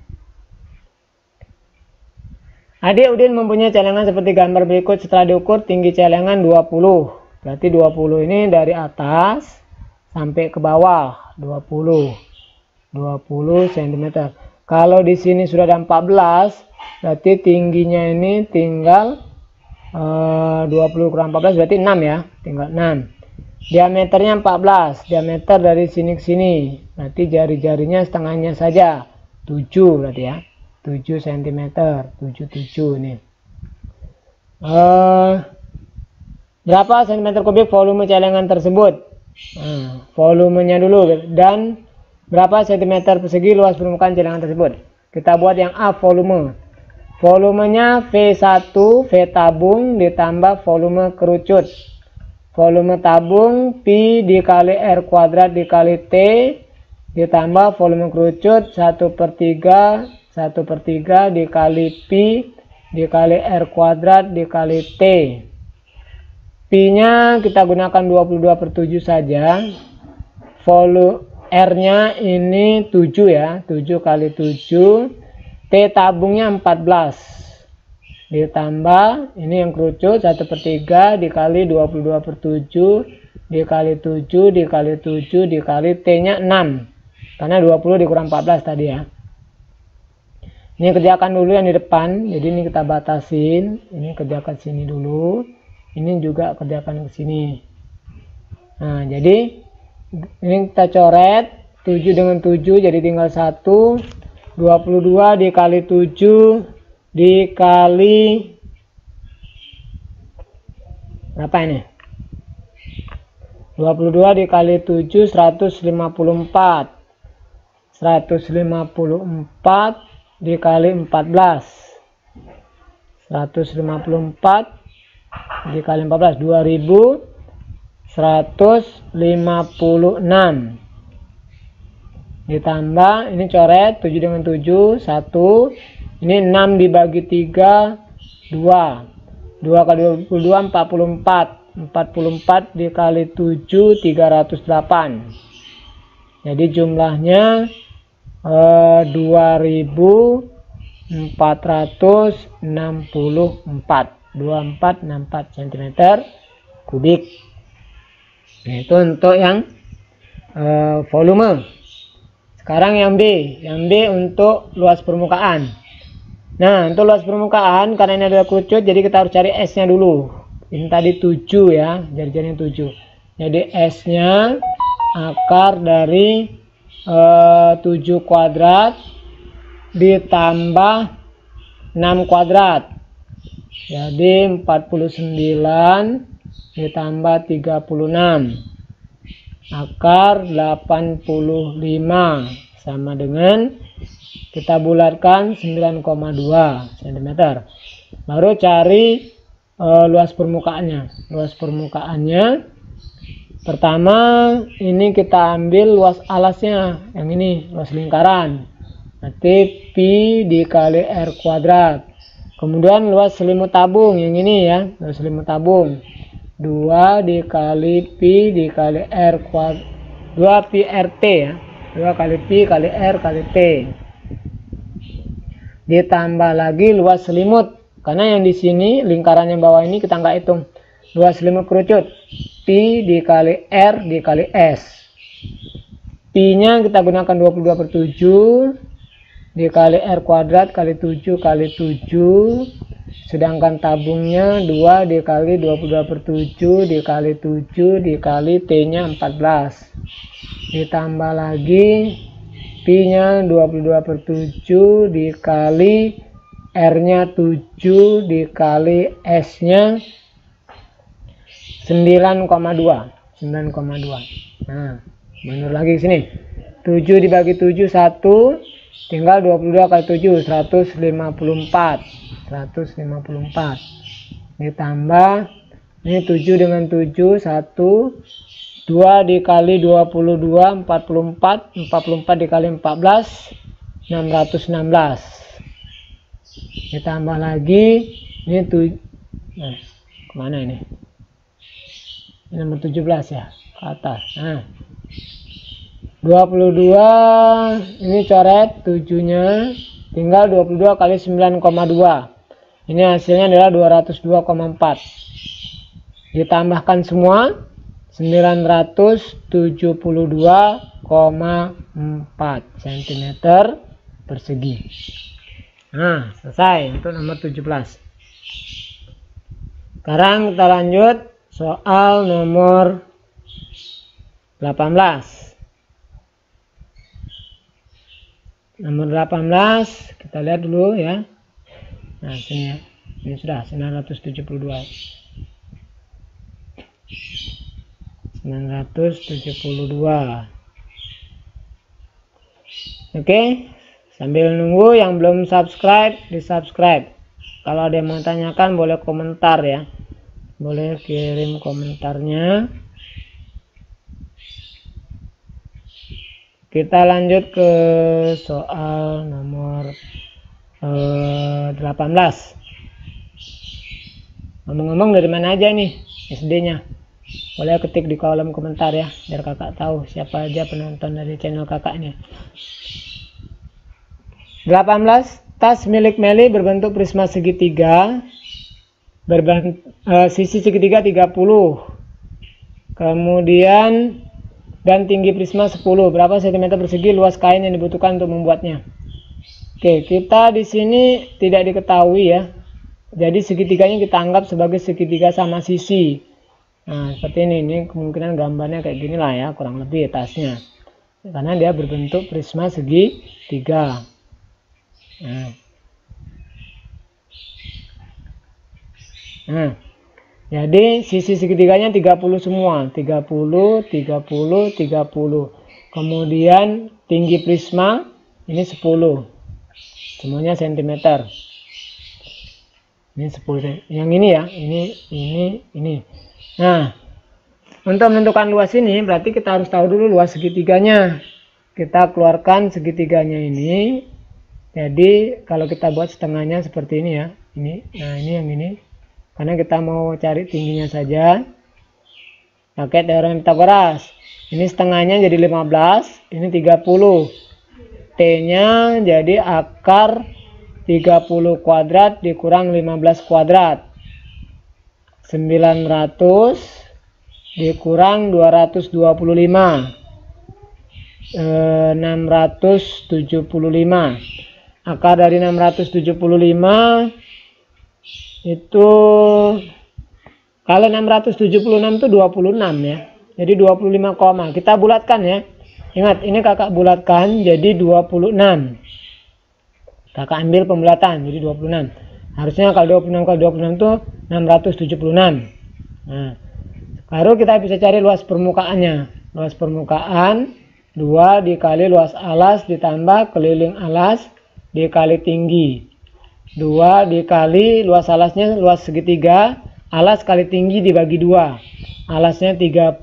Adik Udin mempunyai celengan seperti gambar berikut. Setelah diukur tinggi celengan 20. Berarti 20 ini dari atas sampai ke bawah 20. 20 cm. Kalau di sini sudah ada 14, berarti tingginya ini tinggal 20 kurang 14 berarti 6 ya, tinggal 6. Diameternya 14, diameter dari sini ke sini, berarti jari-jarinya setengahnya saja 7 berarti ya, 7 cm, 77 ini. Berapa cm kubik volume celengan tersebut? Volumenya dulu, dan berapa cm persegi luas permukaan celengan tersebut. Kita buat yang A, volume. Volumenya V1, V tabung ditambah volume kerucut. Volume tabung Pi dikali R kuadrat dikali T ditambah volume kerucut 1/3 dikali Pi dikali R kuadrat dikali T. Pi-nya kita gunakan 22/7 saja. Volume R-nya ini 7 ya, 7 kali 7. T tabungnya 14. Ditambah ini yang kerucut 1/3 dikali 22/7 dikali 7 dikali 7 dikali T-nya 6. Karena 20 dikurang 14 tadi ya. Ini kerjakan dulu yang di depan. Jadi ini kita batasin. Ini kerjakan sini dulu. Ini juga kerjakan ke sini. Nah, jadi ini kita coret 7 dengan 7 jadi tinggal 1. 22 dikali 7 dikali berapa ini? 22 dikali 7 154. 154 dikali 14. 154 dikali 14 2156. Ditambah ini coret 7 dengan 7 1. Ini 6 dibagi 3 2. 2 kali 22 44. 44 dikali 7 308. Jadi jumlahnya 2464 cm kubik. Nah, itu untuk yang volume. Sekarang yang B. Yang B untuk luas permukaan. Nah, untuk luas permukaan, karena ini adalah kerucut, jadi kita harus cari S-nya dulu. Ini tadi 7 ya, jari-jarinya 7. Jadi S-nya akar dari 7 kuadrat ditambah 6 kuadrat. Jadi 49 ditambah 36. Akar 85 sama dengan kita bulatkan 9,2 cm. Baru cari luas permukaannya. Luas permukaannya pertama ini kita ambil luas alasnya, yang ini luas lingkaran. Berarti Pi dikali R kuadrat. Kemudian luas selimut tabung yang ini ya, luas selimut tabung 2 dikali Pi dikali R kuadrat, 2 Pi RT ya, 2 kali Pi kali R kali T. Ditambah lagi luas selimut, karena yang di sini lingkarannya bawah ini kita nggak hitung. Luas selimut kerucut Pi dikali R dikali S. Pi-nya kita gunakan 22/7 dikali R kuadrat kali 7 kali 7. Sedangkan tabungnya 2 dikali 22/7 dikali 7 dikali T-nya 14. Ditambah lagi Pi-nya 22/7 dikali R-nya 7 dikali S-nya 9,2. Nah, benar lagi sini. 7 dibagi 7 1, tinggal 22 kali 7 154. 154. Ditambah ini 7 dengan 7 1, 2 dikali 22 44, 44 dikali 14 616. Ditambah lagi ini kemana ini? Ini nomor 17 ya, ke atas. Nah, 22 ini coret 7-nya, tinggal 22 kali 9,2. Ini hasilnya adalah 202,4. Ditambahkan semua 972,4 cm persegi. Nah, selesai untuk nomor 17. Sekarang kita lanjut soal nomor 18. Nomor 18 kita lihat dulu ya. Nah, sini ya. Ini sudah 972. 972. Oke, sambil nunggu yang belum subscribe, di subscribe. Kalau ada yang mau tanyakan boleh komentar ya, boleh kirim komentarnya. Kita lanjut ke soal nomor 18. Ngomong-ngomong, dari mana aja nih SD-nya? Boleh ketik di kolom komentar ya, biar kakak tahu siapa aja penonton dari channel kakaknya. 18. Tas milik Meli berbentuk prisma segitiga, sisi segitiga 30, kemudian dan tinggi prisma 10. Berapa cm persegi luas kain yang dibutuhkan untuk membuatnya? Oke, kita di sini tidak diketahui ya. Jadi segitiganya kita anggap sebagai segitiga sama sisi. Nah, seperti ini kemungkinan gambarnya kayak gini lah ya, kurang lebih tasnya. Karena dia berbentuk prisma segitiga. Nah, jadi sisi segitiganya 30 semua, 30, 30, 30. Kemudian tinggi prisma ini 10. Semuanya cm. Ini 10. Yang ini ya, ini. Nah, untuk menentukan luas ini berarti kita harus tahu dulu luas segitiganya. Kita keluarkan segitiganya ini. Jadi kalau kita buat setengahnya seperti ini ya. Ini, nah ini yang ini. Karena kita mau cari tingginya saja. Pakai teorem Pythagoras. Ini setengahnya jadi 15, ini 30. T-nya jadi akar 30 kuadrat dikurang 15 kuadrat. 900 dikurang 225. 675. Akar dari 675 itu, kalau 676 itu 26 ya. Jadi 25 koma. Kita bulatkan ya. Ingat, ini kakak bulatkan jadi 26. Kakak ambil pembulatan jadi 26. Harusnya kalau 26 itu 676. Nah, baru kita bisa cari luas permukaannya. Luas permukaan 2 dikali luas alas ditambah keliling alas dikali tinggi. 2 dikali luas alasnya, luas segitiga, alas kali tinggi dibagi 2. Alasnya 30,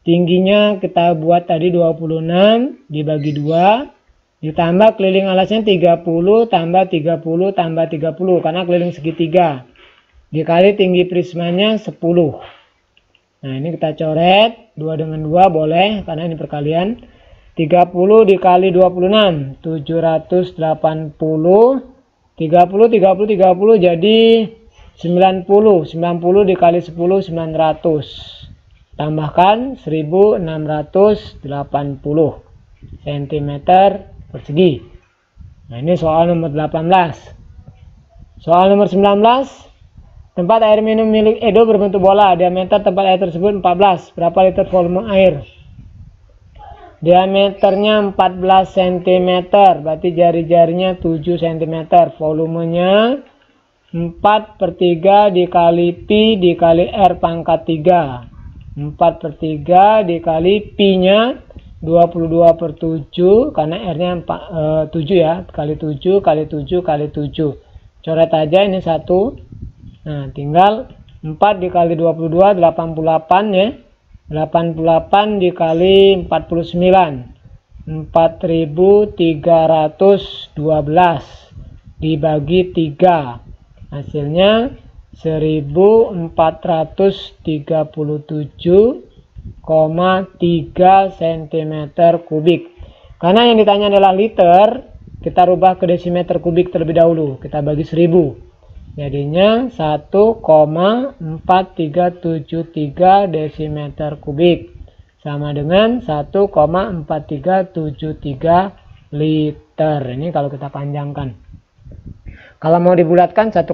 tingginya kita buat tadi 26 dibagi 2, ditambah keliling alasnya 30 tambah 30 tambah 30 karena keliling segitiga, dikali tinggi prismanya 10. Nah, ini kita coret 2 dengan 2 boleh karena ini perkalian. 30 dikali 26 780, 30 jadi 90 dikali 10 900, tambahkan 1680 cm persegi. Nah, ini soal nomor 18. Soal nomor 19. Tempat air minum milik Edo berbentuk bola. Diameter tempat air tersebut 14. Berapa liter volume air? Diameternya 14 cm, berarti jari-jarinya 7 cm. Volumenya 4/3 dikali pi dikali r pangkat 3. 4/3 dikali pi-nya 22/7, karena r-nya 7 ya, kali 7 kali 7 kali 7. Coret aja ini 1. Nah, tinggal 4 dikali 22 88 ya. 88 dikali 49 4312 dibagi 3, hasilnya 1437,3 cm kubik. Karena yang ditanya adalah liter, kita rubah ke desimeter kubik terlebih dahulu. Kita bagi 1000. Jadinya 1,4373 desimeter kubik. Sama dengan 1,4373 liter. Ini kalau kita panjangkan. Kalau mau dibulatkan 1,4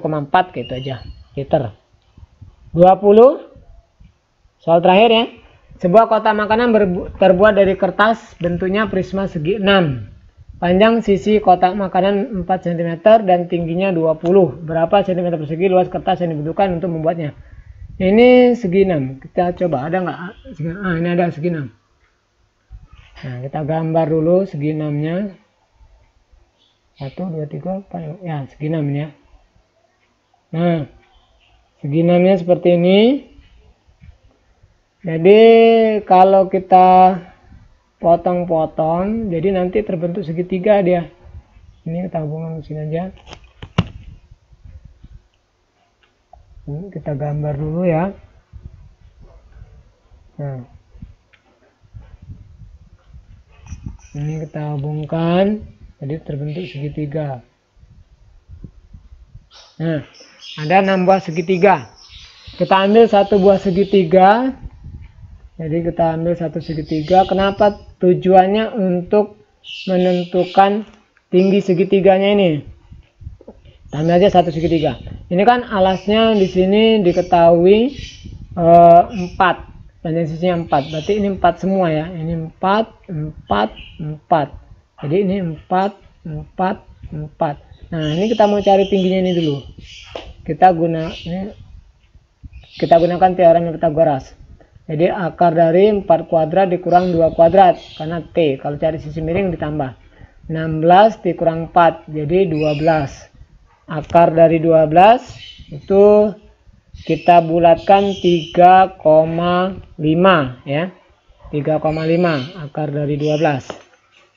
gitu aja. Liter. 20. Soal terakhir ya. Sebuah kotak makanan terbuat dari kertas, bentuknya prisma segi 6. Panjang sisi kotak makanan 4 cm dan tingginya 20. Berapa cm persegi luas kertas yang dibutuhkan untuk membuatnya? Ini segi 6. Kita coba, ada nggak? Ini ada segi 6. Nah, kita gambar dulu segi 6-nya. 1, 2, 3, 4. Ya, segi 6 ya. Nah, segi 6-nya seperti ini. Jadi kalau kita potong-potong, jadi nanti terbentuk segitiga dia. Ini kita hubungkan ke sini aja. Ini kita gambar dulu ya. Nah, ini kita hubungkan, jadi terbentuk segitiga. Nah, ada 6 buah segitiga. Kita ambil satu buah segitiga. Jadi kita ambil satu segitiga. Kenapa? Tujuannya untuk menentukan tinggi segitiganya ini. Kita ambil aja satu segitiga. Ini kan alasnya di sini diketahui 4. Panjang sisinya 4. Berarti ini 4 semua ya. Ini 4, 4, 4. Jadi ini 4, 4, 4. Nah, ini kita mau cari tingginya ini dulu. Kita gunakan teorem Pythagoras. Jadi akar dari 4 kuadrat dikurang 2 kuadrat karena T. Kalau cari sisi miring ditambah 16 dikurang 4 jadi 12. Akar dari 12 itu kita bulatkan 3,5 ya. 3,5 akar dari 12.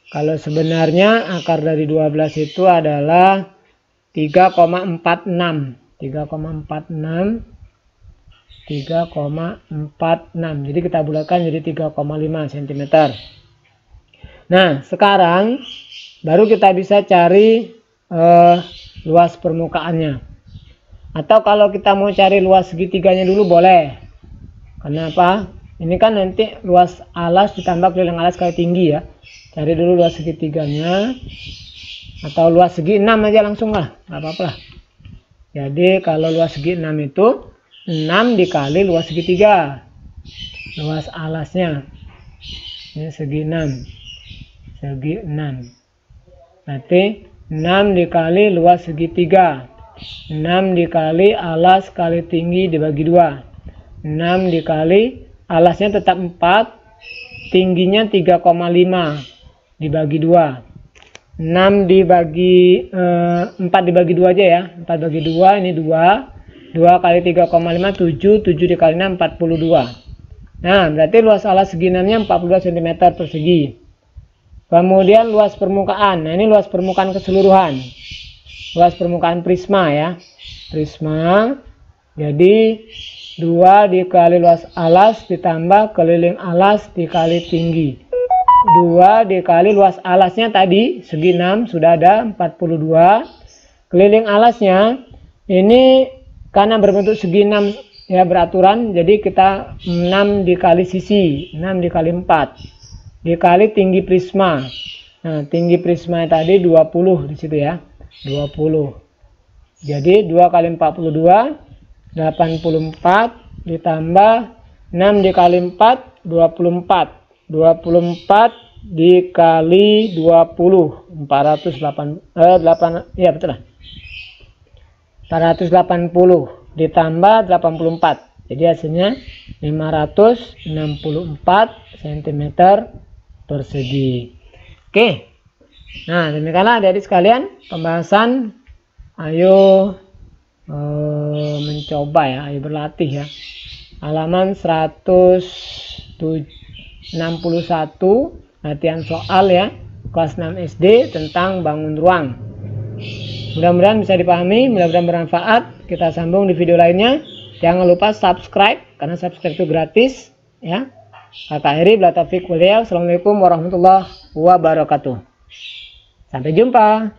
Kalau sebenarnya akar dari 12 itu adalah 3,46. 3,46. Jadi kita bulatkan jadi 3,5 cm. Nah, sekarang baru kita bisa cari luas permukaannya. Atau kalau kita mau cari luas segitiganya dulu boleh. Kenapa? Ini kan nanti luas alas ditambah keliling alas kali tinggi ya. Cari dulu luas segitiganya. Atau luas segi 6 aja langsung lah, nggak apa-apa lah. Jadi kalau luas segi 6 itu 6 dikali luas segitiga, luas alasnya ini segi 6, segi 6 berarti 6 dikali luas segitiga, 6 dikali alas kali tinggi dibagi 2, 6 dikali alasnya tetap 4, tingginya 3,5 dibagi 2, 6 dibagi 4 dibagi 2 aja ya, 4 bagi 2 ini 2 kali 3,5 7 dikali 6 42. Nah, berarti luas alas segi 6-nya 42 cm persegi. Kemudian luas permukaan. Nah, ini luas permukaan keseluruhan. Luas permukaan prisma ya. Prisma. Jadi 2 dikali luas alas ditambah keliling alas dikali tinggi. 2 dikali luas alasnya tadi segi 6 sudah ada 42. Keliling alasnya ini karena berbentuk segi 6 ya beraturan, jadi kita 6 dikali sisi, 6 dikali 4 dikali tinggi prisma. Nah, tinggi prisma tadi 20 di situ ya, 20. Jadi 2 kali 42 84 ditambah 6 dikali 4 24. 24 dikali 20 408 ya betul lah. 480 ditambah 84. Jadi hasilnya 564 cm persegi. Oke. Nah, demikianlah adik-adik sekalian pembahasan. Ayo mencoba ya, ayo berlatih ya. Halaman 161 latihan soal ya, kelas 6 SD tentang bangun ruang. Mudah-mudahan bisa dipahami, mudah-mudahan bermanfaat. Kita sambung di video lainnya. Jangan lupa subscribe, karena subscribe itu gratis ya. Kakak Heri, Assalamualaikum warahmatullahi wabarakatuh. Sampai jumpa.